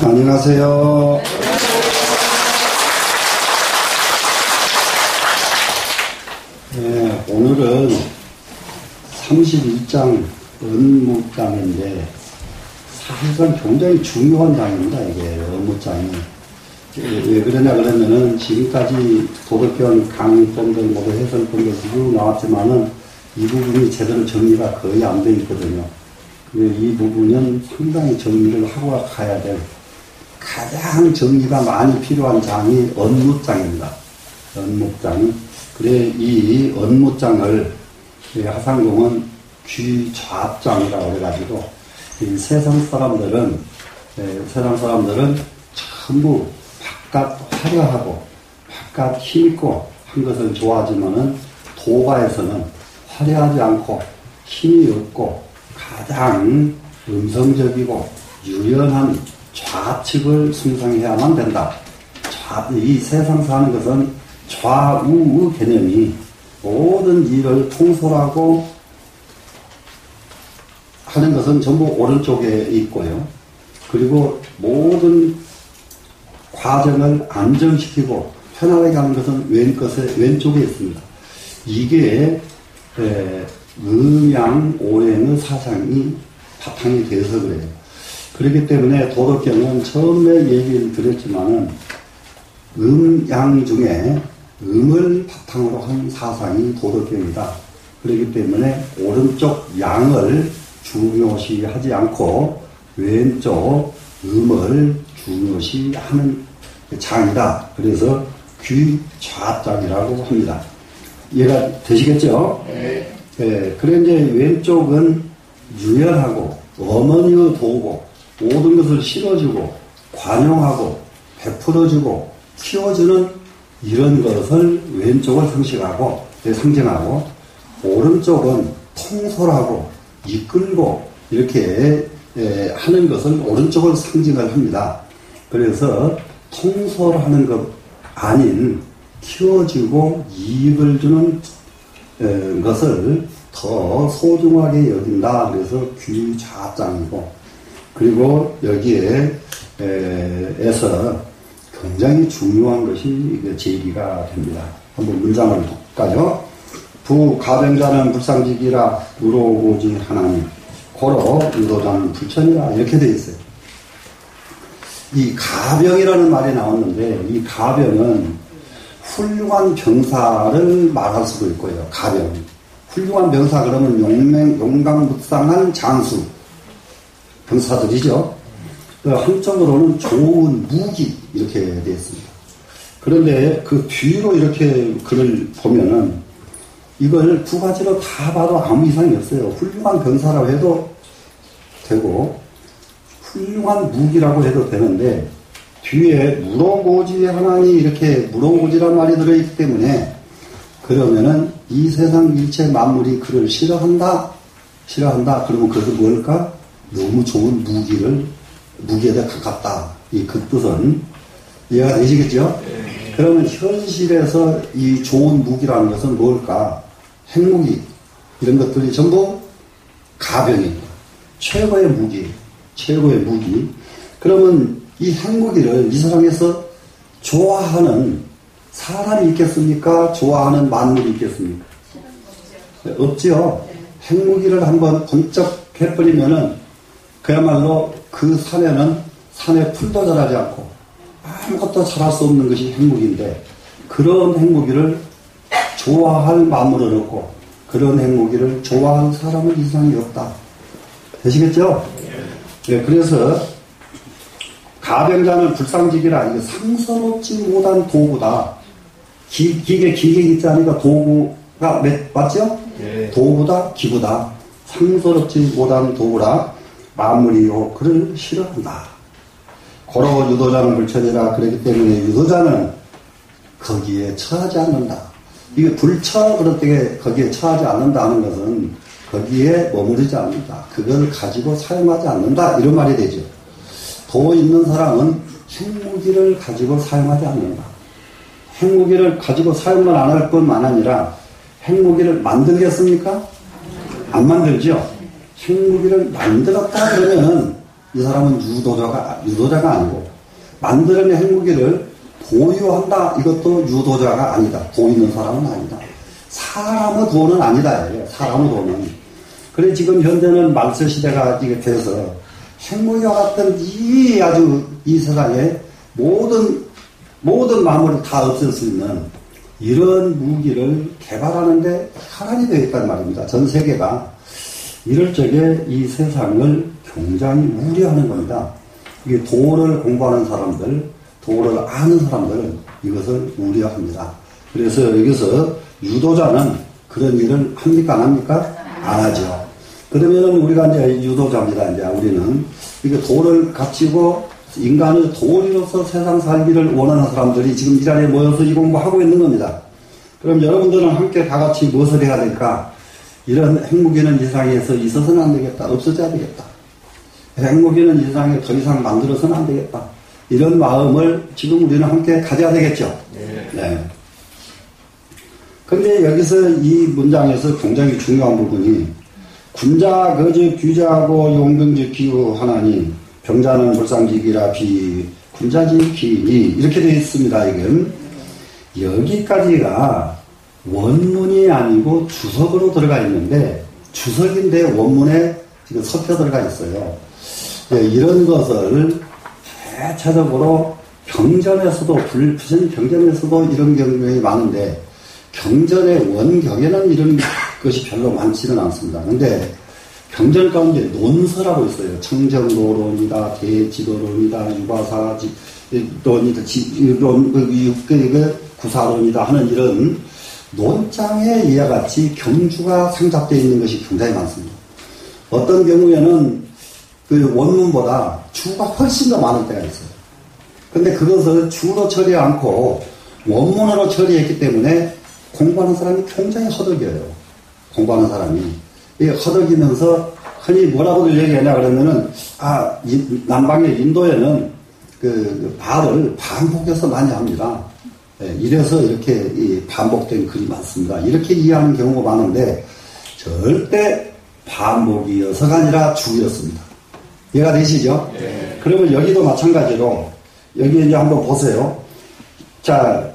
안녕하세요. 네, 오늘은 32장 업무장인데 사실상 굉장히 중요한 장입니다. 이게 업무장이. 왜 그러냐 그러면은 지금까지 도덕경 강의법들 모두 해설법들 쭉 나왔지만은 이 부분이 제대로 정리가 거의 안 돼 있거든요. 이 부분은 상당히 정리를 하고 가야 될 가장 정리가 많이 필요한 장이 업무장입니다. 업무장. 그래 이 업무장을 하상동은 귀좌장이라고 해가지고 이 세상 사람들은 전부 바깥 화려하고 바깥 힘있고 한 것을 좋아하지만은 도가에서는 화려하지 않고 힘이 없고 가장 음성적이고 유연한 좌측을 숭상해야만 된다. 이 세상 사는 것은 좌우의 개념이 모든 일을 통솔하고 하는 것은 전부 오른쪽에 있고요. 그리고 모든 과정을 안정시키고 편하게 하는 것은 왼쪽에 있습니다. 이게 음양오행의 사상이 바탕이 돼서 그래요. 그렇기 때문에 도덕경은 처음에 얘기를 드렸지만은 음양 중에 음을 바탕으로 한 사상이 도덕경이다. 그렇기 때문에 오른쪽 양을 중요시 하지 않고 왼쪽 음을 중요시 하는 장이다. 그래서 귀좌장이라고 합니다. 이해가 되시겠죠? 네. 그래 이제 왼쪽은 유연하고 어머니의 도고 모든 것을 실어주고 관용하고 베풀어주고 키워주는 이런 것을 왼쪽을 상징하고 오른쪽은 통솔하고 이끌고 이렇게 하는 것을 오른쪽을 상징을 합니다. 그래서 통솔하는 것 아닌 키워주고 이익을 주는 것을 더 소중하게 여긴다. 그래서 귀좌장이고 그리고 여기에 에서 굉장히 중요한 것이 제기가 됩니다. 한번 문장을 볼까요? 부가병자는 불상직이라 누로오지 하나님 고로 유도자는 불천이라 이렇게 되어 있어요. 이 가병이라는 말이 나왔는데 이 가병은 훌륭한 병사를 말할 수도 있고요. 가병. 훌륭한 병사 그러면 용감무쌍한 장수 병사들이죠. 한쪽으로는 좋은 무기 이렇게 되어 있습니다. 그런데 그 뒤로 이렇게 글을 보면은 이걸 두 가지로 다 봐도 아무 이상이 없어요. 훌륭한 병사라고 해도 되고 훌륭한 무기라고 해도 되는데 뒤에 무로고지 하나니 이렇게 무로고지란 말이 들어있기 때문에 그러면은 이 세상 일체 만물이 그를 싫어한다. 그러면 그것은 뭘까? 너무 좋은 무기에 더 가깝다. 그 뜻은 이해가 되시겠죠? 네. 그러면 현실에서 이 좋은 무기라는 것은 뭘까? 핵무기 이런 것들이 전부 가병입니다. 최고의 무기. 그러면 이 핵무기를 이 세상에서 좋아하는 사람이 있겠습니까? 좋아하는 만물이 있겠습니까? 없지요. 핵무기를 한번 번쩍 해버리면은 그야말로 그 산에 풀도 자라지 않고 아무것도 자랄 수 없는 것이 핵무기인데 그런 핵무기를 좋아할 만물은 없고 그런 핵무기를 좋아하는 사람은 이 세상에 없다. 되시겠죠? 네, 그래서 가병자는 불상직이라 이게 상서롭지 못한 도구다. 기계 있지 않으니까 도구가 맞죠? 네. 도구다, 기구다. 상서롭지 못한 도구라 만물이요 그를 싫어한다. 고로 유도자는 불처리라. 그렇기 때문에 유도자는 거기에 처하지 않는다. 이게 그럴 때 거기에 처하지 않는다 하는 것은 거기에 머무르지 않는다. 그걸 가지고 사용하지 않는다. 이런 말이 되죠. 도 있는 사람은 핵무기를 가지고 사용하지 않는다. 핵무기를 가지고 사용을 안 할 뿐만 아니라 핵무기를 만들겠습니까? 안 만들죠. 핵무기를 만들었다 그러면은 이 사람은 유도자가 아니고, 만들어낸 핵무기를 보유한다. 이것도 유도자가 아니다. 돈 있는 사람은 아니다. 사람의 돈은 아니다. 사람의 돈은. 그래, 지금 현재는 말세 시대가 이게 돼서 핵무기와 같은 이 세상에 모든 마물을 다 없앨 수 있는 이런 무기를 개발하는데 혈안이 되어 있단 말입니다. 전 세계가. 이럴 적에 이 세상을 굉장히 우려하는 겁니다. 이게 도를 공부하는 사람들, 도를 아는 사람들, 이것을 우려합니다. 그래서 여기서 유도자는 그런 일을 합니까? 안 합니까? 안 하죠. 그러면은 우리가 이제 유도자입니다. 이제 우리는 이게 도를 갖추고 인간의 도리로서 세상 살기를 원하는 사람들이 지금 이 자리에 모여서 이 공부하고 있는 겁니다. 그럼 여러분들은 함께 다 같이 무엇을 해야 될까? 이런 핵무기는 이 세상에서 있어서는 안 되겠다. 없어져야 되겠다. 핵무기는 이 세상에 더 이상 만들어서는 안 되겠다. 이런 마음을 지금 우리는 함께 가져야 되겠죠. 네. 근데 여기서 이 문장에서 굉장히 중요한 부분이 군자, 거저, 규자하고 용병지 기후 하나니 병자는 불상지기라 비 군자지 기니 이렇게 되어 있습니다. 이건 여기까지가 원문이 아니고 주석으로 들어가 있는데 주석인데 원문에 지금 섞여 들어가 있어요. 네, 이런 것을 대체적으로 경전에서도 불신 경전에서도 이런 경우가 많은데 경전의 원경에는 이런 것이 별로 많지는 않습니다. 근데 경전 가운데 논서라고 있어요. 청정도론이다, 대지도론이다, 유과사론이다, 구사론이다 하는 이런 논장에 이와 같이 경주가 상잡되어 있는 것이 굉장히 많습니다. 어떤 경우에는 그 원문보다 주가 훨씬 더 많을 때가 있어요. 근데 그것을 주로 처리 않고 원문으로 처리했기 때문에 공부하는 사람이 굉장히 허덕여요. 공부하는 사람이. 이게 허덕이면서 흔히 뭐라고들 얘기하냐 그러면은, 남방의 인도에는 그 발을 반복해서 많이 합니다. 예, 이래서 이렇게 반복된 글이 많습니다. 이렇게 이해하는 경우가 많은데, 절대 반복이어서가 아니라 주였습니다. 이해가 되시죠? 네. 그러면 여기도 마찬가지로, 여기 이제 한번 보세요. 자,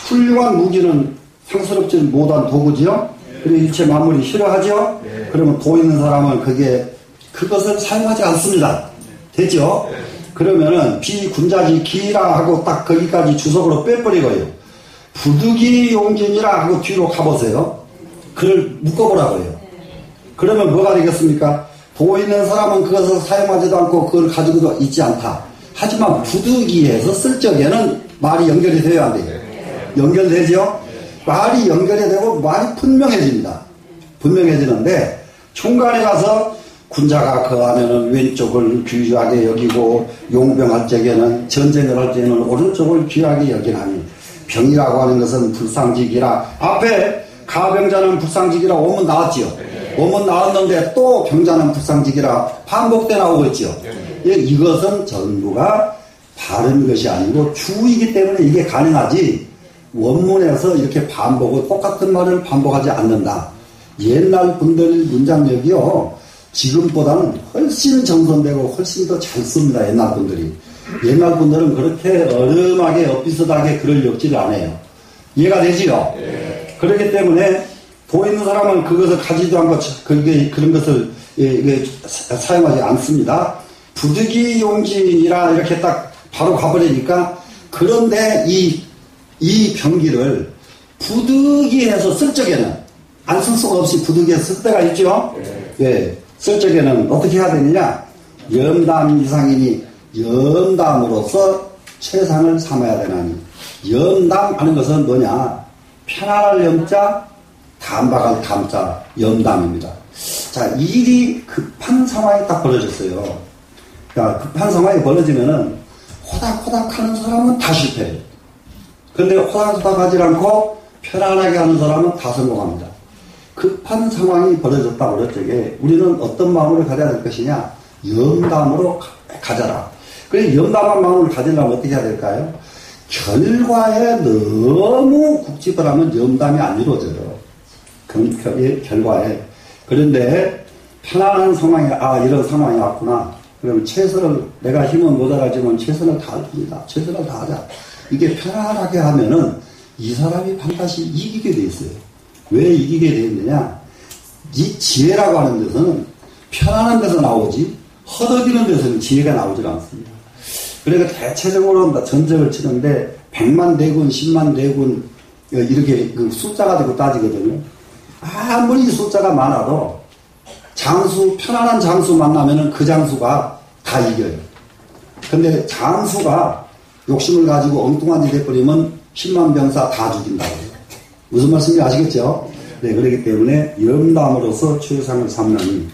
훌륭한 무기는 상스럽지 못한 도구지요? 그리고 일체 만물이 싫어하죠? 네. 그러면 도 있는 사람은 그것을 사용하지 않습니다. 됐죠? 네. 그러면은 비군자지 기라 하고 딱 거기까지 주석으로 빼버리고요. 부득이 용진이라 하고 뒤로 가보세요. 그를 묶어보라고요. 그러면 뭐가 되겠습니까? 도 있는 사람은 그것을 사용하지도 않고 그걸 가지고도 있지 않다. 하지만 부득이해서 쓸 적에는 말이 연결이 돼야 안 돼요. 연결되죠? 말이 연결이 되고 말이 분명해집니다. 분명해지는데 중간에 가서 군자가 거하면은 왼쪽을 귀하게 여기고 용병할 적에는 전쟁을 할 적에는 오른쪽을 귀하게 여기나니 병이라고 하는 것은 불상직이라. 앞에 가병자는 불상직이라 원문 나왔지요. 원문 나왔는데 또 병자는 불상직이라 반복돼 나오고 있죠. 이것은 전부가 바른 것이 아니고 주이기 때문에 이게 가능하지 원문에서 이렇게 반복을 똑같은 말을 반복하지 않는다. 옛날 분들 문장력이요 지금보다는 훨씬 정선되고 훨씬 더 잘 씁니다. 옛날 분들이. 옛날 분들은 그렇게 어름하게 엇비슷하게 글을 엮지를 않아요. 이해가 되지요? 네. 그렇기 때문에 도 있는 사람은 그것을 가지도 않고 그런 것을 사용하지 않습니다. 부득이 용진이라 이렇게 딱 바로 가버리니까 그런데 이 병기를 부득이해서 쓸 적에는 안 쓸 수가 없이 부득이해서 쓸 때가 있죠. 예, 쓸 적에는 어떻게 해야 되느냐? 염담 이상이니 염담으로서 최상을 삼아야 되나니. 염담 하는 것은 뭐냐? 편안할 염자, 담박할 담자, 염담입니다. 자, 일이 급한 상황이 딱 벌어졌어요. 그러니까 급한 상황이 벌어지면은 호닥호닥 하는 사람은 다 실패해요. 그런데 호닥호닥 하지 않고 편안하게 하는 사람은 다 성공합니다. 급한 상황이 벌어졌다 그럴 적에 우리는 어떤 마음으로 가져야 될 것이냐? 염담으로 가져라. 그래서 염담한 마음을 가지려면 어떻게 해야 될까요? 결과에 너무 국집을 하면 염담이 안 이루어져요. 결과에. 그런데 편안한 상황이 이런 상황이 왔구나. 그러면 최선을, 내가 힘은 모자라지만 최선을 다할 겁니다. 최선을 다하자. 이게 편안하게 하면은 이 사람이 반드시 이기게 돼 있어요. 왜 이기게 돼 있느냐? 이 지혜라고 하는 데서는 편안한 데서 나오지 허덕이는 데서는 지혜가 나오질 않습니다. 그러니까 대체적으로 전쟁을 치는데 100만 대군, 10만 대군 이렇게 그 숫자가 되고 따지거든요. 아무리 숫자가 많아도 장수, 편안한 장수 만나면은 그 장수가 다 이겨요. 근데 장수가 욕심을 가지고 엉뚱한 일 해버리면 10만 병사 다 죽인다고 해요. 무슨 말씀인지 아시겠죠? 네, 그렇기 때문에 염담으로서 최상을 삼느니.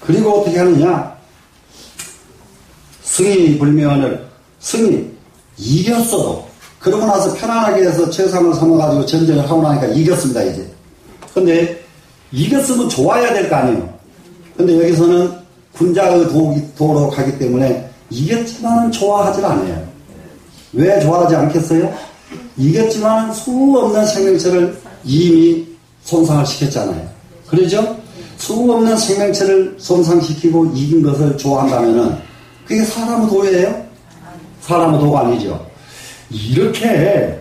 그리고 어떻게 하느냐? 승이 불면을, 승이 이겼어도, 그러고 나서 편안하게 해서 최상을 삼아가지고 전쟁을 하고 나니까 이겼습니다, 이제. 근데 이겼으면 좋아야 될 거 아니에요. 근데 여기서는 군자의 도로 가기 때문에 이겼지만은 좋아하질 않아요. 왜 좋아하지 않겠어요? 이겼지만 수 없는 생명체를 이미 손상을 시켰잖아요. 그러죠? 수 없는 생명체를 손상시키고 이긴 것을 좋아한다면은 그게 사람의 도예요? 사람의 도가 아니죠. 이렇게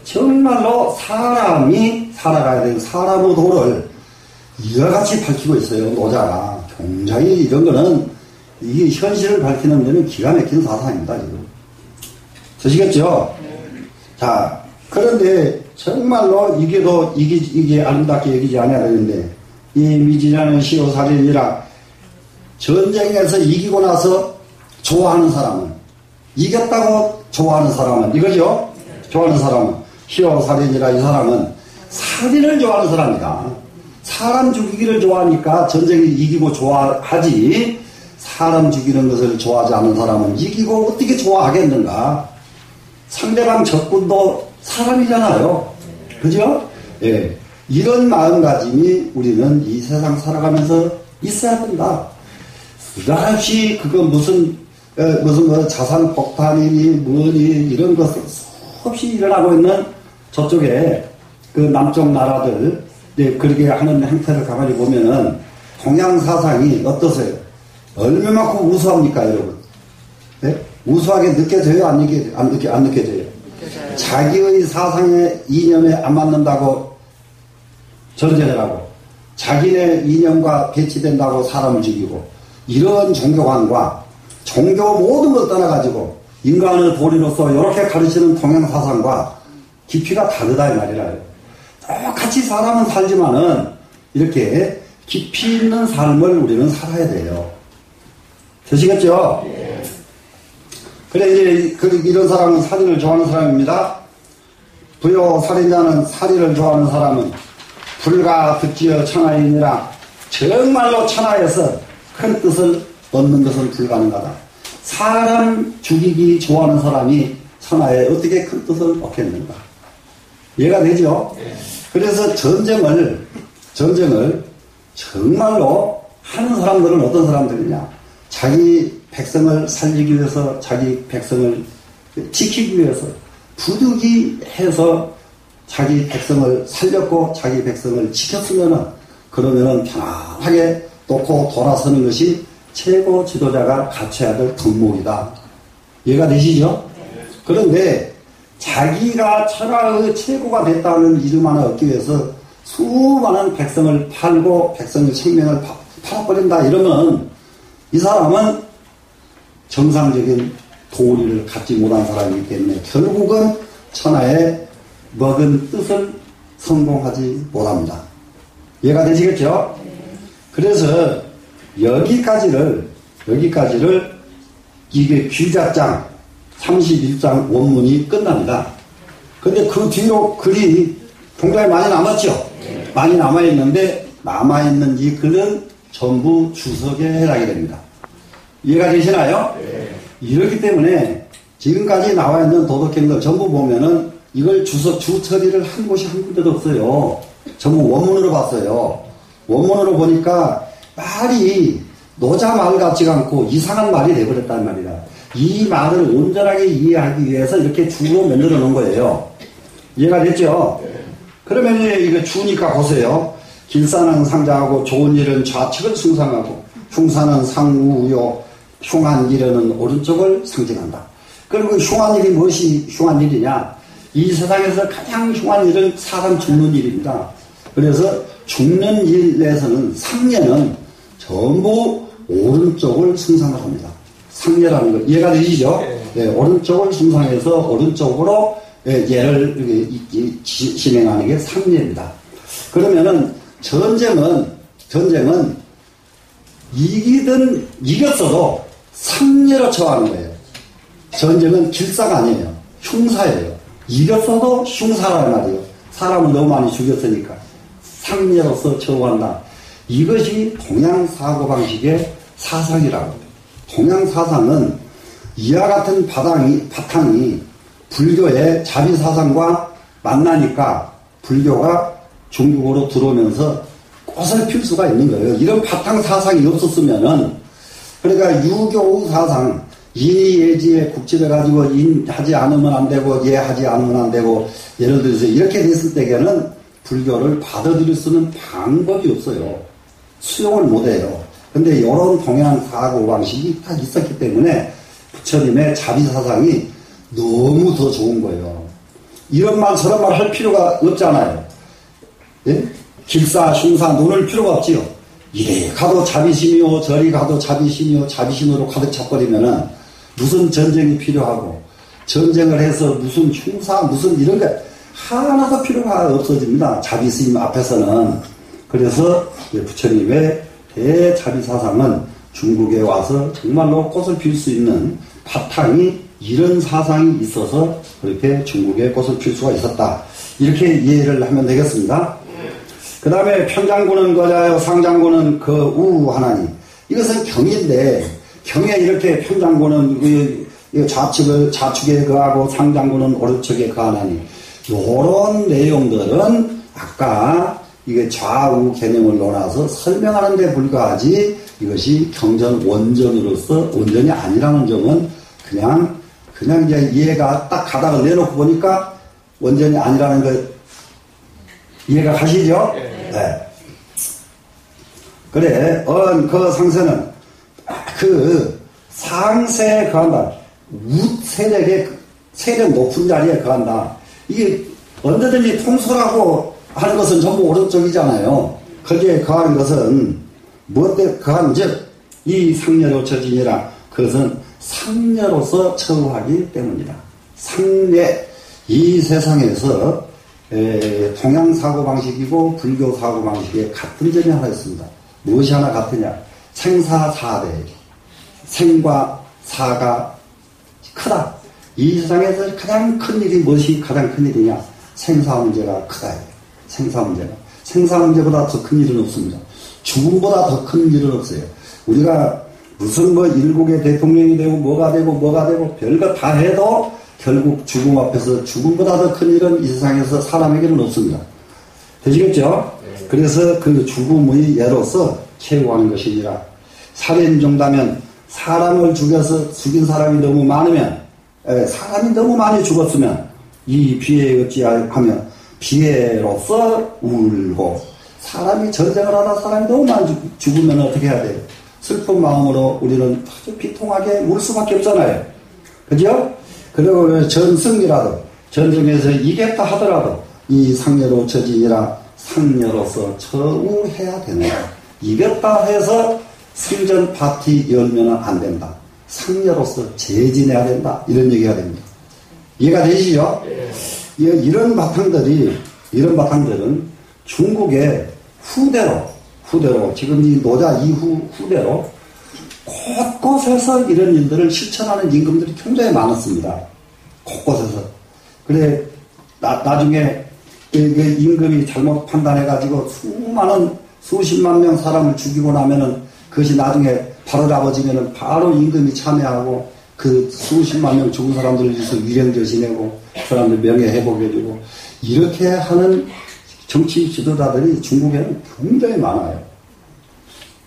정말로 사람이 살아가야 되는 사람의 도를 이와 같이 밝히고 있어요. 노자가. 굉장히 이런 거는 이게 현실을 밝히는 데는 기가 막힌 사상입니다. 지금. 되시겠죠? 자, 그런데 정말로 이게 아름답게 여기지 않아야 되는데, 이 미진하는 시효살인이라 전쟁에서 이기고 나서 좋아하는 사람은, 이겼다고 좋아하는 사람은, 이거죠? 좋아하는 사람은, 시효살인이라 이 사람은 살인을 좋아하는 사람이다. 사람 죽이기를 좋아하니까 전쟁에 이기고 좋아하지, 사람 죽이는 것을 좋아하지 않는 사람은 이기고 어떻게 좋아하겠는가? 상대방 적군도 사람이잖아요. 그죠? 예. 이런 마음가짐이 우리는 이 세상 살아가면서 있어야 된다. 수없이 그거 무슨 자산 폭탄이니 뭐니 이런 것을 수없이 일어나고 있는 저쪽에 그 남쪽 나라들, 네, 그렇게 하는 행태를 가만히 보면은 동양 사상이 어떠세요? 얼마만큼 우수합니까, 여러분? 네? 우수하게 느껴져요? 안 느껴져요? 자기의 사상의 이념에 안 맞는다고 전쟁을 하고, 자기네 이념과 배치된다고 사람을 죽이고, 이런 종교관과 종교 모든 걸 떠나가지고 인간의 도리로서 이렇게 가르치는 동양 사상과 깊이가 다르다 이 말이라요. 똑같이 사람은 살지만은 이렇게 깊이 있는 삶을 우리는 살아야 돼요. 되시겠죠? 예. 그래, 이제, 이런 사람은 살인을 좋아하는 사람입니다. 부요 살인자는 살인을 좋아하는 사람은 불가 득지어 천하이니라. 정말로 천하에서 큰 뜻을 얻는 것은 불가능하다. 사람 죽이기 좋아하는 사람이 천하에 어떻게 큰 뜻을 얻겠는가. 이해가 되죠? 예. 그래서 전쟁을 정말로 하는 사람들은 어떤 사람들이냐. 자기 백성을 살리기 위해서, 자기 백성을 지키기 위해서 부득이 해서 자기 백성을 살렸고 자기 백성을 지켰으면은, 그러면은 편안하게 놓고 돌아서는 것이 최고 지도자가 갖춰야 될 덕목이다. 이해가 되시죠? 그런데 자기가 천하의 최고가 됐다는 이름 하나 얻기 위해서 수많은 백성을 팔고 백성의 생명을 팔아버린다 이러면 이 사람은 정상적인 도리를 갖지 못한 사람이기 때문에 결국은 천하에 먹은 뜻을 성공하지 못합니다. 이해가 되시겠죠? 그래서 여기까지를 이게 귀자장 31장 원문이 끝납니다. 근데 그 뒤로 글이 굉장히 많이 남았죠? 많이 남아있는데 남아있는 이 글은 전부 주석에 해당이 됩니다. 이해가 되시나요? 이렇기 때문에 지금까지 나와있는 도덕행들 전부 보면은 이걸 주 처리를 한 곳이 한 군데도 없어요. 전부 원문으로 봤어요. 원문으로 보니까 말이 노자 말 같지가 않고 이상한 말이 돼버렸단 말이야. 이 말을 온전하게 이해하기 위해서 이렇게 주로 만들어 놓은 거예요. 이해가 됐죠? 그러면 이거 주니까 보세요. 길사는 상자하고 좋은 일은 좌측을 승상하고 흉사는 상우요 흉한 일에는 오른쪽을 상징한다. 그리고 흉한 일이 무엇이 흉한 일이냐? 이 세상에서 가장 흉한 일은 사람 죽는 일입니다. 그래서 죽는 일에서는 상례는 전부 오른쪽을 승상을 합니다. 상례라는 거 이해가 되시죠? 네, 오른쪽을 승상해서 오른쪽으로 예를 진행하는 게 상례입니다. 그러면은 전쟁은 이겼어도 상례로 처하는 거예요. 전쟁은 길사가 아니에요. 흉사예요. 이겼어도 흉사란 말이에요. 사람을 너무 많이 죽였으니까 상례로서 처우한다. 이것이 동양 사고방식의 사상이라고 해요. 동양 사상은 이와 같은 바탕이 불교의 자비사상과 만나니까 불교가 중국으로 들어오면서 꽃을 필 수가 있는 거예요. 이런 바탕 사상이 없었으면은, 그러니까 유교 사상, 이예지에 국지를 가지고 인하지 않으면 안 되고 예하지 않으면 안 되고, 예를 들어서 이렇게 됐을 때에는 불교를 받아들일 수 있는 방법이 없어요. 수용을 못 해요. 근데 이런 동양 사고방식이 딱 있었기 때문에 부처님의 자비사상이 너무 더 좋은 거예요. 이런 말 저런 말 할 필요가 없잖아요. 예? 길사 흉사 논을 필요가 없지요. 이래 가도 자비심이요 저리 가도 자비심이요 자비심으로 가득 차버리면은 무슨 전쟁이 필요하고 전쟁을 해서 무슨 흉사 무슨 이런 게 하나도 필요가 없어집니다. 자비심 앞에서는. 그래서 부처님의 대자비사상은 중국에 와서 정말로 꽃을 필 수 있는 바탕이 이런 사상이 있어서 그렇게 중국에 꽃을 필 수가 있었다. 이렇게 이해를 하면 되겠습니다. 그 다음에 편장구는 거자요 상장구는 그 우하나니. 이것은 경인데 경에 이렇게 편장구는 좌측에 거하고 상장구는 오른쪽에 거하나니. 요런 내용들은 아까 이게 좌우 개념을 논해서 설명하는 데 불과하지 이것이 경전 원전으로서 원전이 아니라는 점은 그냥 이제 이해가 딱 가닥을 내놓고 보니까 원전이 아니라는 거 이해가 가시죠? 네. 그래, 그 상세는 그 상세에 거한다. 세력 높은 자리에 거한다. 이게 언제든지 통솔하고 하는 것은 전부 오른쪽이잖아요. 거기에 거하는 것은 무엇에 거하는 즉 이 상례로 처지니라. 그것은 상례로서 처우하기 때문이다. 상례 이 세상에서 동양 사고방식이고 불교 사고방식의 같은 점이 하나 있습니다. 무엇이 하나 같으냐? 생사사대. 생과 사가 크다. 이 세상에서 가장 큰 일이 무엇이 가장 큰 일이냐? 생사 문제가 크다. 생사 문제가. 생사 문제보다 더 큰 일은 없습니다. 죽음보다 더 큰 일은 없어요. 우리가 무슨 일국의 대통령이 되고 뭐가 되고 별거 다 해도 결국 죽음 앞에서 죽음보다 더 큰 일은 이 세상에서 사람에게는 없습니다. 되시겠죠? 그래서 그 죽음의 예로서 최후하는 것이니라. 살인종다면 사람을 죽여서 죽인 사람이 너무 많으면 사람이 너무 많이 죽었으면 이 비에 어찌하며 비애로서 울고 사람이 전쟁을 하다 사람이 너무 많이 죽으면 어떻게 해야 돼요? 슬픈 마음으로 우리는 아주 비통하게 울 수밖에 없잖아요. 그죠? 그리고 전승이라도 전쟁에서 이겼다 하더라도 이 상례로 처지니라. 상례로서 처우해야 된다. 이겼다 해서 승전 파티 열면은 안 된다. 상례로서 재진해야 된다. 이런 얘기가 됩니다. 이해가 되시죠? 이런 바탕들은 중국의 후대로 지금 이 노자 이후 후대로 곳곳에서 이런 일들을 실천하는 임금들이 굉장히 많았습니다. 곳곳에서. 그래 나중에 임금이 잘못 판단해가지고 수십만 명 사람을 죽이고 나면은 그것이 나중에 바로 잡아지면은 바로 임금이 참여하고 그 수십만 명 죽은 사람들을 위해서 위령절 지내고 사람들 명예 회복해주고 이렇게 하는 정치 지도자들이 중국에는 굉장히 많아요.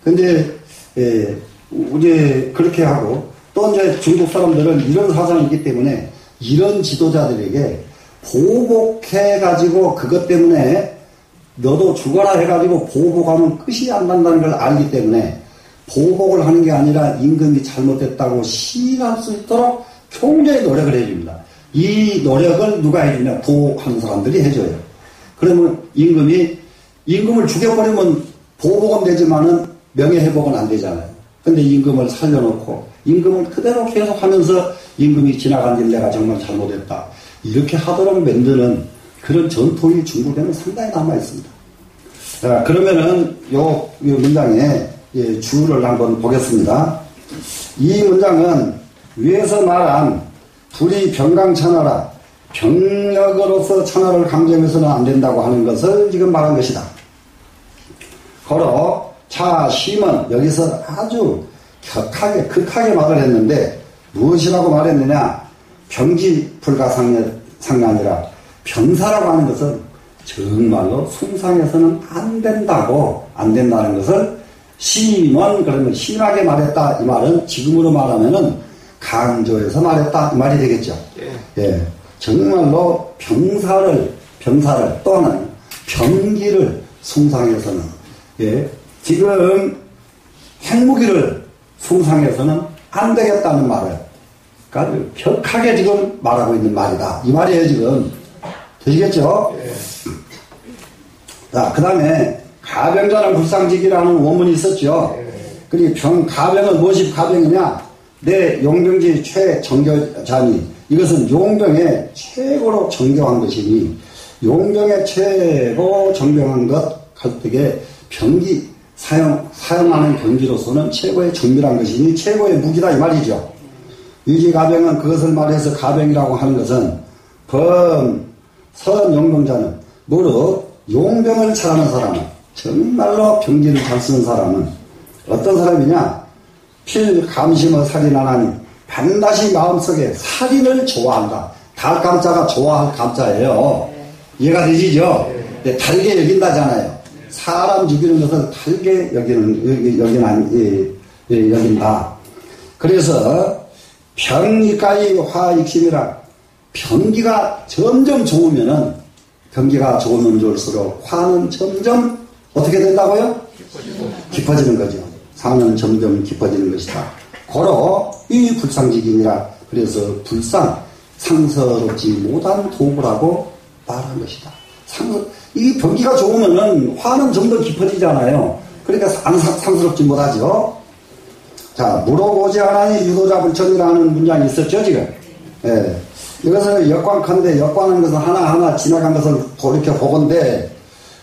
근데 이제 그렇게 하고 또 이제 중국 사람들은 이런 사상이 있기 때문에 이런 지도자들에게 보복해가지고 그것 때문에 너도 죽어라 해가지고 보복하면 끝이 안 난다는 걸 알기 때문에 보복을 하는 게 아니라 임금이 잘못됐다고 시인할 수 있도록 굉장히 노력을 해줍니다. 이 노력을 누가 해주냐? 보복하는 사람들이 해줘요. 그러면 임금을 죽여버리면 보복은 되지만은 명예회복은 안 되잖아요. 근데 임금을 살려놓고 임금을 그대로 계속 하면서 임금이 지나간 일 내가 정말 잘못했다. 이렇게 하도록 만드는 그런 전통이 중국에는 상당히 남아있습니다. 자, 그러면은 요 문장에 주를 한번 보겠습니다. 이 문장은 위에서 말한 불이 병강천하라, 병력으로서 천하를 강점해서는 안 된다고 하는 것을 지금 말한 것이다. 거로 차심은 여기서 아주 극하게 말을 했는데 무엇이라고 말했느냐? 병지 불가상아니라, 병사라고 하는 것은 정말로 숭상해서는 안 된다는 것을 심은, 그러면 심하게 말했다. 이 말은 지금으로 말하면은 강조해서 말했다. 이 말이 되겠죠. 예. 정말로 병사를 또는 병기를 숭상해서는, 예. 지금 핵무기를 숭상해서는 안 되겠다는 말을 그러니까 격하게 지금 말하고 있는 말이다. 이 말이에요, 지금. 되시겠죠? 자, 그 다음에 가병자는 불상직이라는 원문이 있었죠. 그리고 가병은 무엇이 가병이냐? 내 용병지 최정교자니, 이것은 용병의 최고로 정교한 것이니, 용병의 최고 정교한 것 할 때에 병기 사용하는 경기로서는 최고의 정밀한 것이니 최고의 무기다 이 말이죠. 위기가병은 그것을 말해서 가병이라고 하는 것은 선용병자는 무릇 용병을 잘하는 사람은, 정말로 병기를 잘 쓰는 사람은 어떤 사람이냐? 필감심의 살인하나니, 반드시 마음속에 살인을 좋아한다. 달 감자가 좋아할 감자예요. 이해가 되시죠? 네, 달게 여긴다잖아요. 사람 죽이는 것을 달게 여긴다. 그래서 병기까지 화익심이라, 병기가 점점 좋으면은, 병기가 좋으면 좋을수록 화는 점점 어떻게 된다고요? 깊어지는 거죠. 상은 점점 깊어지는 것이다. 고로 이 불상직이니라. 그래서 상서롭지 못한 도구라고 말한 것이다. 이 병기가 좋으면은 화는 좀 더 깊어지잖아요. 그러니까 상스럽지 못하죠. 자, 물어보지 않으니 유도자 불천이라는 문장이 있었죠, 지금. 예. 이것을 역관컨대, 역관하는 것은 하나하나 지나간 것을 돌이켜 보건대,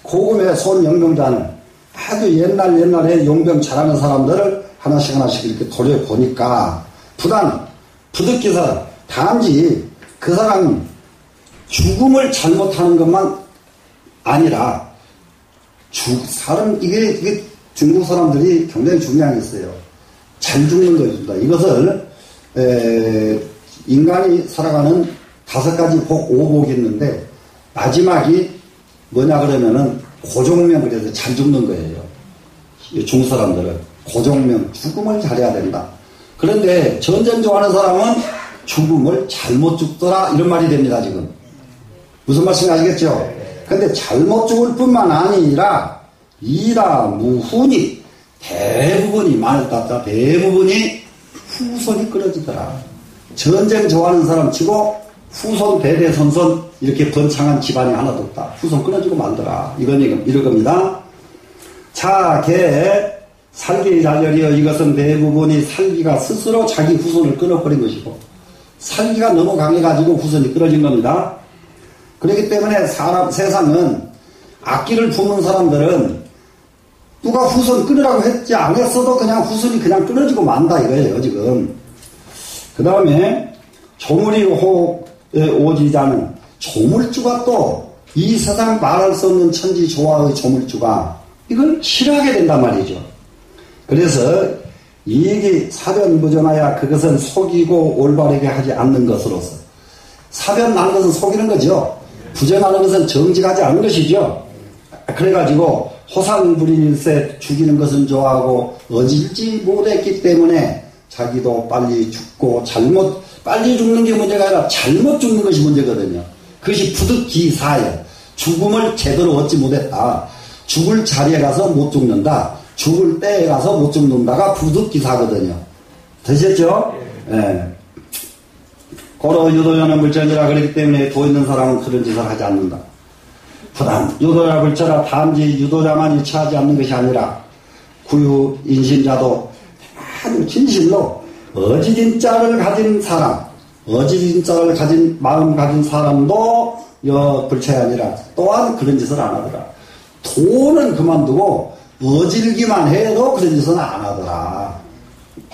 고금의 손용병자는 아주 옛날에 용병 잘하는 사람들을 하나씩 이렇게 돌려보니까, 부득기사, 단지 그 사람이 죽음을 잘못하는 것만 아니라, 이게 중국 사람들이 굉장히 중요한 게 있어요. 잘 죽는 것입니다. 이것을, 인간이 살아가는 5가지 오복이 있는데, 마지막이 뭐냐 그러면은, 고종명, 그래서 잘 죽는 거예요. 중국 사람들은. 고종명, 죽음을 잘해야 된다. 그런데 전쟁 좋아하는 사람은 죽음을 잘못 죽더라, 이런 말이 됩니다, 지금. 무슨 말씀인지 아시겠죠? 근데 잘못 죽을 뿐만 아니라, 무훈이, 대부분이 후손이 끊어지더라. 전쟁 좋아하는 사람 치고 후손 대대손손 이렇게 번창한 집안이 하나도 없다. 후손 끊어지고 말더라. 이런 겁니다. 자, 살기 잘려리어, 이것은 대부분이 살기가 스스로 자기 후손을 끊어버린 것이고, 살기가 너무 강해가지고 후손이 끊어진 겁니다. 그렇기 때문에 세상은 악기를 부는 사람들은 누가 후손 끊으라고 했지 안 했어도 그냥 후손이 그냥 끊어지고 만다 이거예요, 지금. 그 다음에 조물이 오지자는, 조물주가 또 이 세상 말할 수 없는 천지 조화의 조물주가 이걸 싫어하게 된단 말이죠. 그래서 이익이 사변부전하여 그것은 속이고 올바르게 하지 않는 것으로서, 사변하는 것은 속이는 거죠. 부전하는 것은 정직하지 않은 것이죠. 그래가지고 호상불일세, 죽이는 것은 좋아하고 어질지 못했기 때문에 자기도 빨리 죽고, 빨리 죽는 게 문제가 아니라 잘못 죽는 것이 문제거든요. 그것이 부득기사예요. 죽음을 제대로 얻지 못했다. 죽을 자리에 가서 못 죽는다. 죽을 때에 가서 못 죽는다가 부득기사거든요. 되셨죠? 예. 고로 유도자는 물전이라 그렇기 때문에 도 있는 사람은 그런 짓을 하지 않는다. 부단 유도자 불처라 단지 유도자만 유치하지 않는 것이 아니라 구유 인신자도 아주 진실로 어지진자를 가진 사람, 어지진자를 가진 마음 가진 사람도 불처가 아니라 또한 그런 짓을 안 하더라. 도는 그만두고 어질기만 해도 그런 짓은 안 하더라.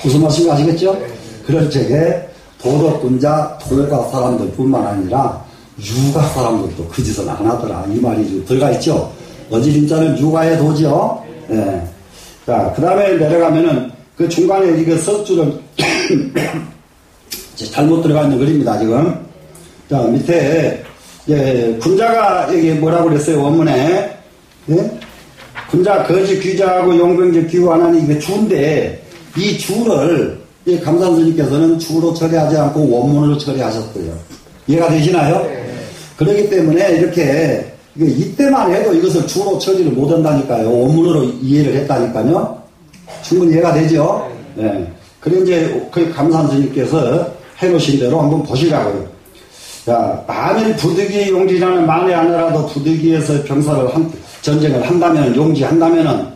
무슨 말씀인지 아시겠죠? 그럴 적에 도덕군자 도가 사람들 뿐만 아니라 유가 사람들도 그 짓은 안 하더라. 이 말이 들어가 있죠? 어지린자는 유가에 도죠? 예. 자, 그 다음에 내려가면은 그 중간에 이거 석주를 잘못 들어가 있는 글입니다, 지금. 자, 밑에, 예, 군자가 여기 뭐라고 그랬어요, 원문에. 예? 군자, 거지, 귀자하고 용병적 기후하나니 이게 주인데, 이 주를, 이 감산스님께서는 주로 처리하지 않고 원문으로 처리하셨고요. 이해가 되시나요? 네. 그렇기 때문에 이렇게, 이때만 해도 이것을 주로 처리를 못 한다니까요. 원문으로 이해를 했다니까요. 충분히 이해가 되죠? 네. 그래, 이제, 그 감산스님께서 해놓으신 대로 한번 보시라고요. 자, 만일 부득이 용지라는 만에 아니라도 부득이에서 전쟁을 한다면, 용지한다면은,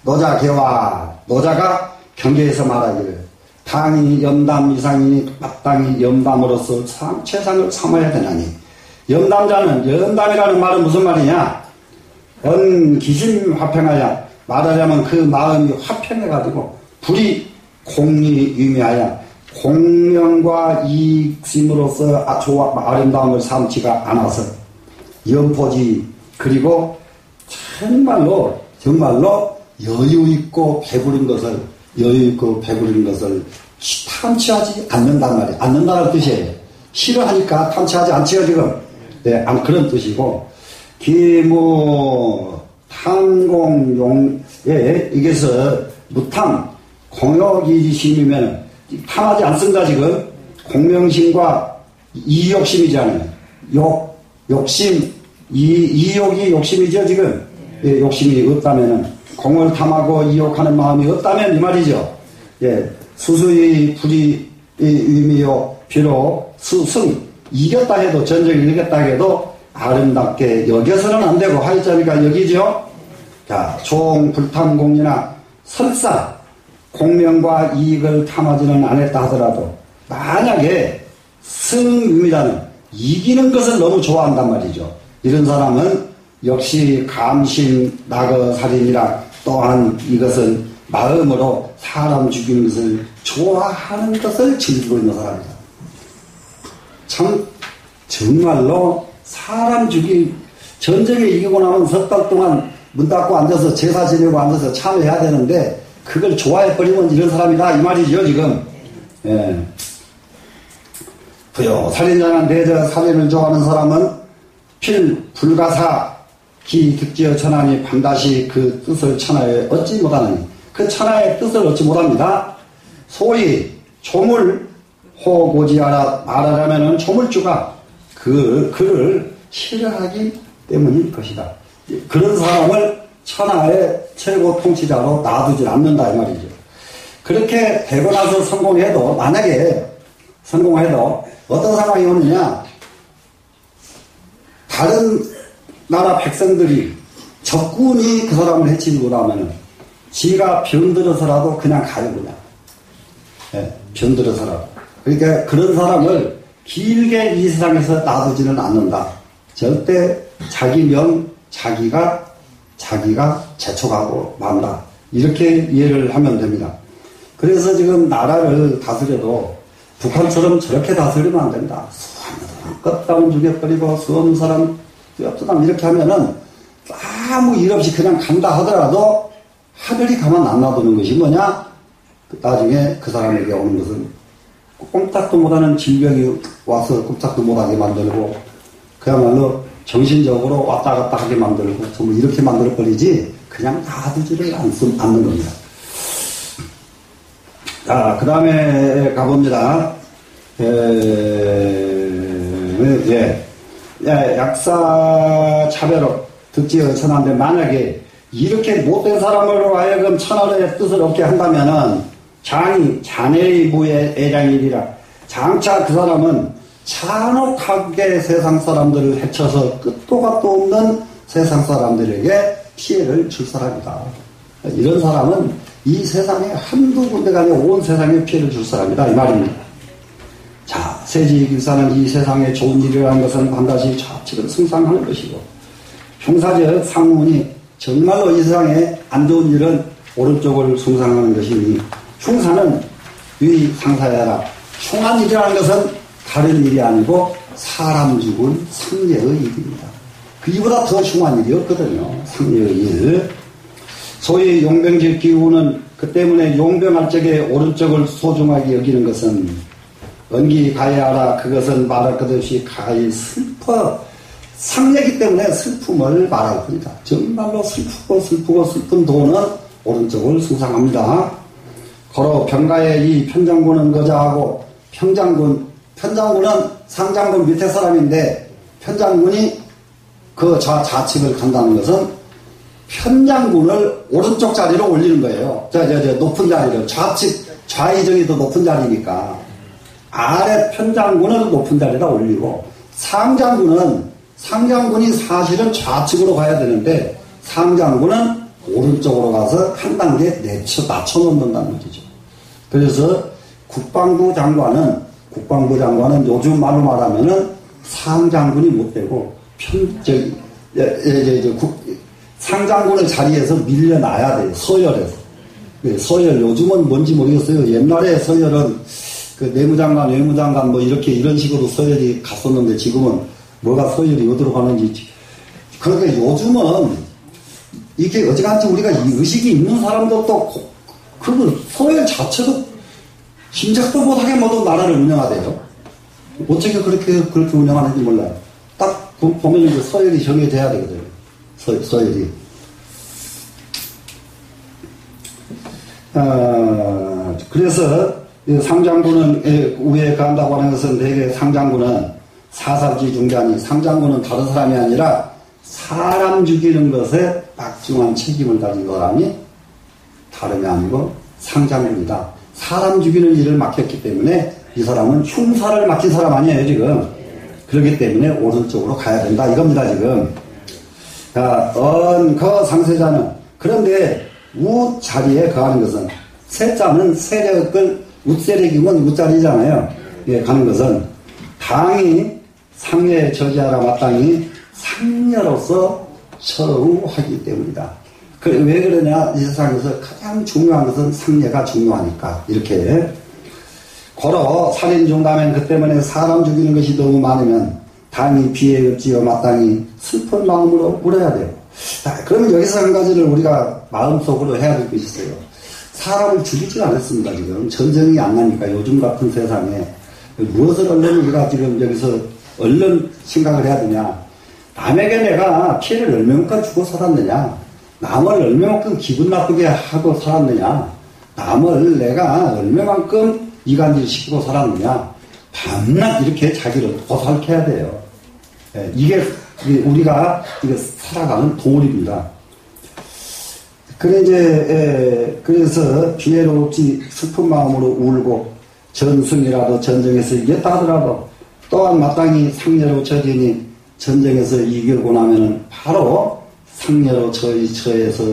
노자가 경계에서 말하기를, 당이 염담 이상이니 마땅히 염담으로서 최상을 삼아야 되나니, 염담이라는 말은 무슨 말이냐? 기심 화평하여, 말하자면 그 마음이 화평해가지고, 불이 공리 유미하여, 공명과 이익심으로서 아름다움을 삼지가 않아서, 염포지, 그리고 정말로 여유있고 배부른 것을 탐취하지 않는단 말이에요. 않는다는 뜻이에요. 싫어하니까 탐취하지 않지요, 지금. 네, 그런 뜻이고, 이게서 무탐, 공욕이심이면, 탐하지 않습니다, 지금. 공명심과 이욕심이잖아요. 욕심, 이욕이 욕심이죠, 지금. 예, 욕심이 없다면은, 공을 탐하고 이욕하는 마음이 없다면 이 말이죠. 예, 수수의 불이 의미요, 비록 이겼다 해도, 전쟁을 이겼다 해도 아름답게 여겨서는 안 되고, 하이자니까 여기죠. 자, 불탐공이나 설사 공명과 이익을 탐하지는 않았다 하더라도, 만약에 승유미라는 이기는 것을 너무 좋아한단 말이죠. 이런 사람은 역시 감심 낙어살인이라, 또한 이것은 마음으로 사람 죽이는 것을 좋아하는 것을 즐기고 있는 사람이다. 참 정말로 사람 전쟁에 이기고 나면 석 달 동안 문 닫고 앉아서 제사 지내고 앉아서 참여해야 되는데 그걸 좋아해버리면 이런 사람이다 이 말이죠, 지금. 예. 부요 살인자는 대저 살인을 좋아하는 사람은 불가사 기득지어 천하니 반드시 그 뜻을 천하에 얻지 못하느니, 그 천하의 뜻을 얻지 못합니다. 소위 조물 호고지하라 말하자면은 조물주가 그를 싫어하기 때문일 것이다. 그런 사람을 천하의 최고 통치자로 놔두질 않는다 이 말이죠. 그렇게 되고 나서 성공해도, 만약에 성공해도 어떤 상황이 오느냐, 다른 나라 백성들이 적군이 그 사람을 해치지 못하면은 지가 병들어서라도 그냥 가요, 그냥. 예, 병들어서라도. 그러니까 그런 사람을 길게 이 세상에서 놔두지는 않는다. 절대 자기 명 자기가 재촉하고 만다. 이렇게 이해를 하면 됩니다. 그래서 지금 나라를 다스려도 북한처럼 저렇게 다스리면 안 된다. 수많은 사람 껐다운 죽여버리고 수없는 사람 뛰어뜨담 이렇게 하면은 아무 일 없이 그냥 간다 하더라도 하늘이 가만 안 놔두는 것이 뭐냐? 나중에 그 사람에게 오는 것은 꼼짝도 못하는 질병이 와서 꼼짝도 못하게 만들고, 그야말로 정신적으로 왔다 갔다 하게 만들고, 정말 이렇게 만들어버리지 그냥 놔두지를 않는 겁니다. 자, 그 다음에 가봅니다. 약사 차별로 득지어 천한데, 만약에 이렇게 못된 사람으로 하여금 천하의 뜻을 얻게 한다면은 자네의 무의 애량이리라. 장차 그 사람은 잔혹하게 세상 사람들을 해쳐서 끝도 갓도 없는 세상 사람들에게 피해를 줄 사람이다. 이런 사람은 이 세상에 한두 군데가 아니라 온 세상에 피해를 줄 사람이다. 이 말입니다. 자, 세지기사는 이 세상에 좋은 일이라는 것은 반드시 좌측을 승상하는 것이고, 흉사적 상문이 정말로 이 세상에 안 좋은 일은 오른쪽을 승상하는 것이니, 흉사는 위상사야라. 흉한 일이라는 것은 다른 일이 아니고 사람 죽은 상례의 일입니다. 이보다 더 흉한 일이 없거든요. 상례의 일. 소위 용병질 기우는 그 때문에 용병할 적에 오른쪽을 소중하게 여기는 것은 언기 가야하라. 그것은 말할 것 없이 가히 슬퍼. 상례이기 때문에 슬픔을 말할 겁니다. 정말로 슬프고 슬픈 도는 오른쪽을 숭상합니다. 거로 병가의 이 편장군은 거자하고 편장군은 상장군 밑에 사람인데 편장군이 그 좌측을 간다는 것은 편장군을 오른쪽 자리로 올리는 거예요. 높은 자리로. 좌의정이 더 높은 자리니까. 아래 편장군을 높은 자리에다 올리고, 상장군이 사실은 좌측으로 가야 되는데, 상장군은 오른쪽으로 가서 한 단계 낮춰놓는다는 거죠. 그래서 국방부 장관은 요즘 말로 말하면은 상장군이 못 되고, 상장군의 자리에서 밀려나야 돼요. 서열에서. 서열, 요즘은 뭔지 모르겠어요. 옛날에 서열은 그 내무장관, 외무장관 이런 식으로 서열이 갔었는데 지금은 뭐가 서열이 어디로 가는지. 그러니까 요즘은 이게 어지간히 우리가 이 의식이 있는 사람들도 그 서열 자체도 짐작도 못하게 모든 나라를 운영하대요. 어떻게 그렇게 운영하는지 몰라요. 딱 보면 이제 서열이 정해져야 되거든요. 서열이. 그래서 상장군은 위에 간다고 하는 것은 대개 상장군은 사사지 중단이, 상장군은 다른 사람이 아니라 사람 죽이는 것에 막중한 책임을 가진 사람이 다름이 아니고 상장군이다. 사람 죽이는 일을 맡겼기 때문에 이 사람은 흉사를 맡긴 사람 아니에요, 지금. 그렇기 때문에 오른쪽으로 가야 된다, 이겁니다, 지금. 자, 그 상세자는, 그런데 우 자리에 거하는 것은, 세자는 세력을, 웃세력이면 우자리잖아요. 예, 가는 것은, 당이 상례에 저지하라 마땅히 상녀로서 처우하기 때문이다. 왜 그러냐, 이 세상에서 가장 중요한 것은 상례가 중요하니까, 이렇게. 고로 살인 중다면 그 때문에 사람 죽이는 것이 너무 많으면 당이 비에 없지요 마땅히 슬픈 마음으로 울어야 돼요. 자, 그러면 여기서 한 가지를 우리가 마음속으로 해야 될 것이 있어요. 사람을 죽이지 않았습니다. 지금 전쟁이 안 나니까 요즘 같은 세상에 무엇을 얼른 우리가 지금 여기서 얼른 생각을 해야 되냐. 남에게 내가 피해를 얼마만큼 주고 살았느냐, 남을 얼마만큼 기분 나쁘게 하고 살았느냐, 남을 내가 얼마만큼 이간질 시키고 살았느냐, 밤낮 이렇게 자기를 보살펴야 돼요. 이게 우리가 살아가는 도리입니다. 그래서 비애로 없이 슬픈 마음으로 울고 전승이라도 전쟁에서 이겼다 하더라도 또한 마땅히 상례로 처지니 전쟁에서 이기고 나면은 바로 상례로 처해서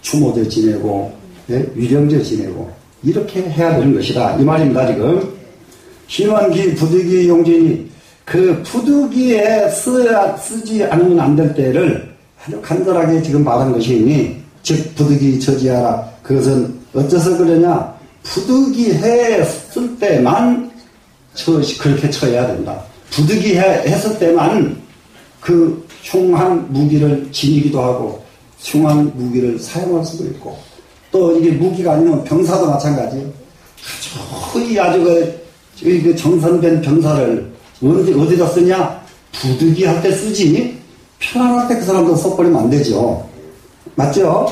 추모제 지내고 위령제 지내고 이렇게 해야 되는 것이다, 이 말입니다. 지금 희원기 부득이 용진이 그 부득이에 쓰지 않으면 안 될 때를 아주 간절하게 지금 말한 것이니, 즉 부득이 처지하라. 그것은 어째서 그러냐, 부득이 했을 때만 그렇게 쳐야 된다. 부득이 했을 때만 그 흉한 무기를 지니기도 하고 흉한 무기를 사용할 수도 있고, 또 이게 무기가 아니면 병사도 마찬가지예요. 아주 그 정선된 병사를 어디다 쓰냐? 부득이 할 때 쓰지, 편안할 때 그 사람도 써버리면 안 되죠. 맞죠?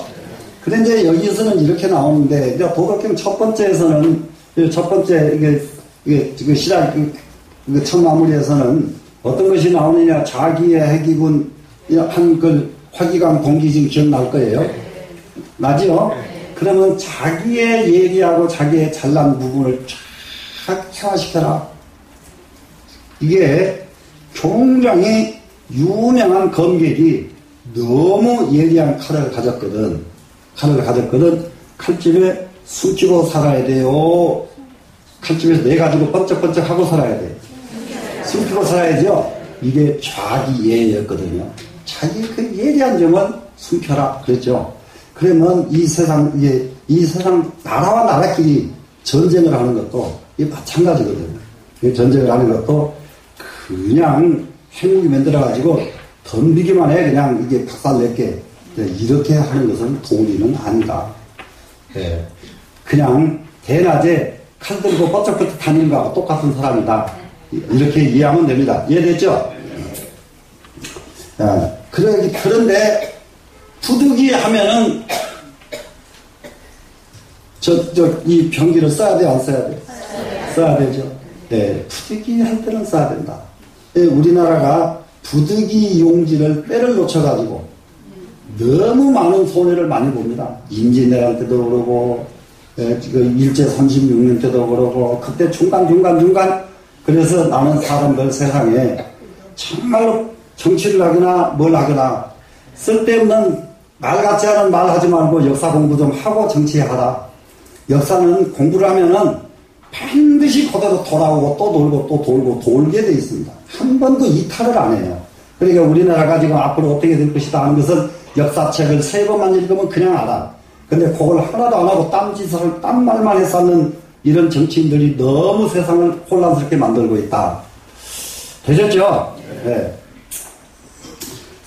그런데 여기에서는 이렇게 나오는데, 이제 도덕경 첫 번째에서는, 첫 번째, 이게 시작, 첫 마무리에서는 어떤 것이 나오느냐, 자기의 핵이군 한 걸 화기강 동기진 기억날 거예요. 나죠? 그러면 자기의 예리하고 자기의 잘난 부분을 쫙 폐화시켜라. 이게 굉장히 유명한 검객이 너무 예리한 칼을 가졌거든. 칼집에 숨기고 살아야 돼요. 칼집에서 내 가지고 번쩍번쩍 하고 살아야 돼. 숨기고 살아야죠. 이게 좌기예였거든요. 자기 그 예리한 점은 숨겨라. 그랬죠. 그러면 이 세상 나라와 나라끼리 전쟁을 하는 것도 이게 마찬가지거든요. 전쟁을 하는 것도 그냥 핵무기 만들어가지고 덤비기만 해. 그냥 이게 박살낼게. 이렇게 하는 것은 도리는 아니다. 예. 그냥 대낮에 칼 들고 뻗쩍뻗쩍 다니는 거하고 똑같은 사람이다. 이렇게 이해하면 됩니다. 이해됐죠? 그런데 부득이 하면은 이 병기를 써야 돼, 안 써야 돼? 써야 되죠. 네, 부득이 할 때는 써야 된다. 네, 우리나라가 부득이 용지를 때를 놓쳐가지고 너무 많은 손해를 많이 봅니다. 임진왜란 때도 그러고, 일제 36년 때도 그러고, 그때 중간. 그래서 나는 사람들 세상에 정말로 정치를 하거나 뭘 하거나 쓸데없는 말 같지 않은 말 하지 말고 역사 공부 좀 하고 정치하라. 역사는 공부를 하면은 반드시 그대로 돌아오고 또 돌고 돌게 돼 있습니다. 한 번도 이탈을 안 해요. 그러니까 우리나라가 지금 앞으로 어떻게 될 것이다 하는 것은 역사책을 3번만 읽으면 그냥 알아. 근데 그걸 하나도 안 하고 딴말만 했었는 이런 정치인들이 너무 세상을 혼란스럽게 만들고 있다. 되셨죠? 네.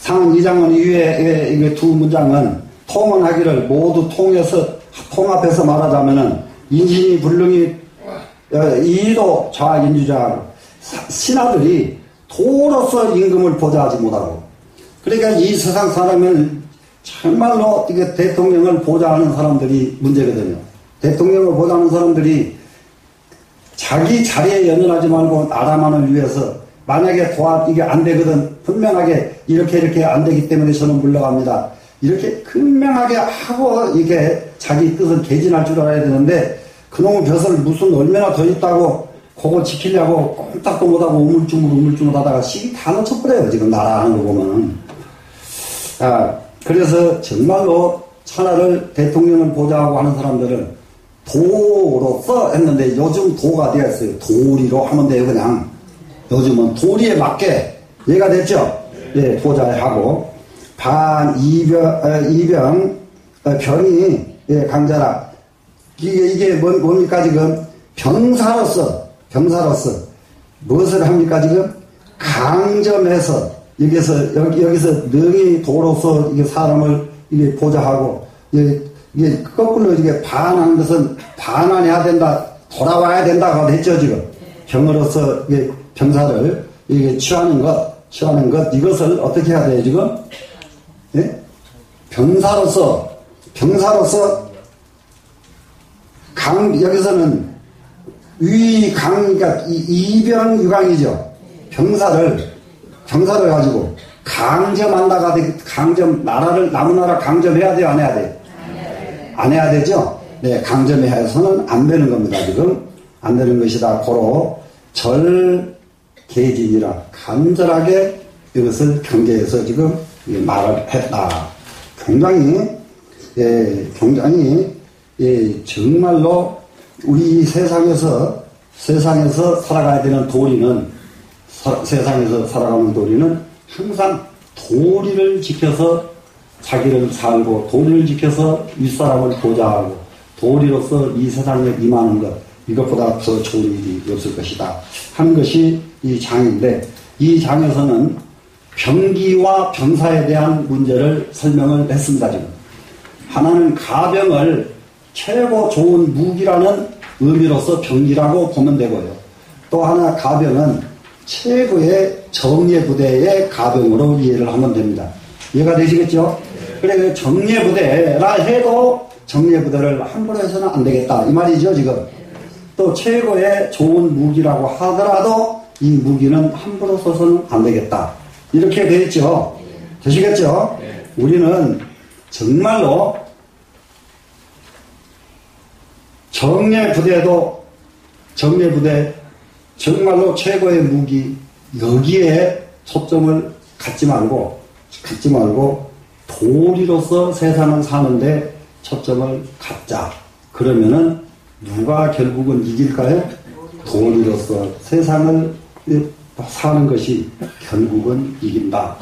상은 2장은 이후에 두 문장은 통언하기를 모두 통합해서 말하자면은 인신이 불능이 이도 좌인주자 신하들이 도로서 임금을 보좌하지 못하고 그러니까 이 세상 사람은 정말로 이게 대통령을 보좌하는 사람들이 문제거든요. 대통령을 보좌하는 사람들이 자기 자리에 연연하지 말고 나라만을 위해서 만약에 이게 안 되거든 분명하게 이렇게 안 되기 때문에 저는 물러갑니다. 이렇게 분명하게 하고 이게 자기 뜻을 개진할 줄 알아야 되는데 그놈의 벼슬 무슨 얼마나 더 있다고 그거 지키려고 꼼짝도 못하고 우물쭈물 하다가 시기 다 놓쳐버려요. 지금 나라 하는 거 보면은. 그래서 정말로 천하를 대통령을 보좌하고 하는 사람들은 도로서 했는데 요즘 도가 되었어요. 도리로 하면 돼요. 그냥. 요즘은 도리에 맞게 얘가 됐죠. 예, 보좌하고 이병 병이 예, 강자라. 이게 뭡니까 지금 병사로서 무엇을 합니까 지금 강점해서 여기서 능히 도로서 이게 사람을 이게 보좌하고 이게 거꾸로 이게 반하는 것은 반환해야 된다 돌아와야 된다고 했죠 지금 병으로서 이게 병사를 이게 취하는 것 이것을 어떻게 해야 돼요 지금 예? 병사로서 여기서는 그러니까 이병유강이죠. 병사를 가지고 강점한다가 나라를 남은 나라 강점해야 돼요, 안 해야 돼요? 안 해야 되죠? 네, 강점해서는 안 되는 겁니다, 지금. 안 되는 것이다. 고로 절개진이라 간절하게 이것을 경계해서 지금 말을 했다. 굉장히 정말로 우리 세상에서 살아가야 되는 도리는 세상에서 살아가는 도리는 항상 도리를 지켜서 자기를 살고 도리를 지켜서 윗사람을 보좌하고 도리로서 이 세상에 임하는 것 이것보다 더 좋은 일이 없을 것이다 하는 것이 이 장인데 이 장에서는 병기와 병사에 대한 문제를 설명을 했습니다. 지금 하나는 가병을 최고 좋은 무기라는 의미로서 병기라고 보면 되고요. 또 하나 가병은 최고의 정예부대의 가병으로 이해를 하면 됩니다. 이해가 되시겠죠? 그래 정예부대라 해도 정예부대를 함부로 해서는 안 되겠다 이 말이죠 지금. 또 최고의 좋은 무기라고 하더라도 이 무기는 함부로 써서는 안 되겠다 이렇게 되겠죠. 되시겠죠? 우리는 정말로 정예부대 정말로 최고의 무기 여기에 초점을 갖지 말고 도리로서 세상을 사는데 초점을 갖자. 그러면은 누가 결국은 이길까요? 도리로서 세상을 사는 것이 결국은 이긴다.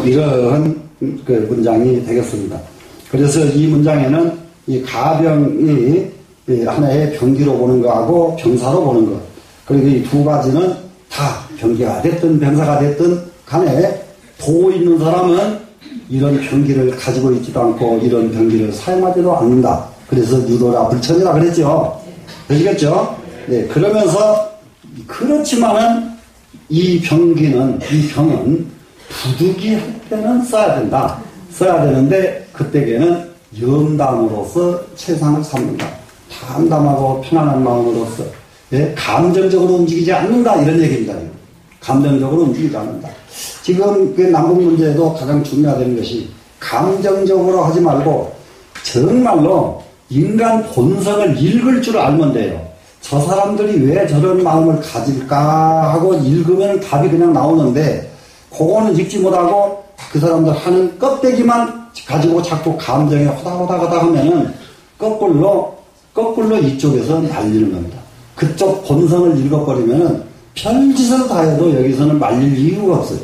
이런 그 문장이 되겠습니다. 그래서 이 문장에는 이 가병이 하나의 병기로 보는 거하고 병사로 보는 것. 그리고 이 두 가지는 다 병기가 됐든 병사가 됐든 간에 도 있는 사람은 이런 병기를 가지고 있지도 않고 이런 병기를 사용하지도 않는다. 그래서 유도라 불천이라 그랬죠. 되시겠죠? 네. 그러면서 그렇지만은 이 병은 부득이 할 때는 써야 된다. 써야 되는데 그때에는 염담으로서 세상을 삽니다. 담담하고 편안한 마음으로서 감정적으로 움직이지 않는다 이런 얘기입니다. 감정적으로 움직이지 않는다. 지금 그 남북 문제에도 가장 중요하다는 것이 감정적으로 하지 말고 정말로 인간 본성을 읽을 줄 알면 돼요. 저 사람들이 왜 저런 마음을 가질까 하고 읽으면 답이 그냥 나오는데 그거는 읽지 못하고 그 사람들 하는 껍데기만 가지고 자꾸 감정에 호닥호닥 하면은 거꾸로 이쪽에서 날리는 겁니다. 그쪽 본성을 읽어버리면은 별짓을 다 해도 여기서는 말릴 이유가 없어요.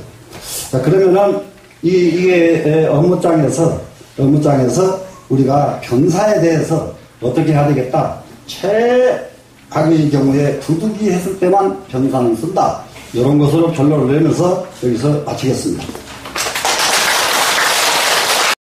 자, 그러면은 이게 업무장에서 우리가 병사에 대해서 어떻게 해야 되겠다? 최악의 경우에 부득이 했을 때만 병사는 쓴다. 이런 것으로 결론을 내면서 여기서 마치겠습니다.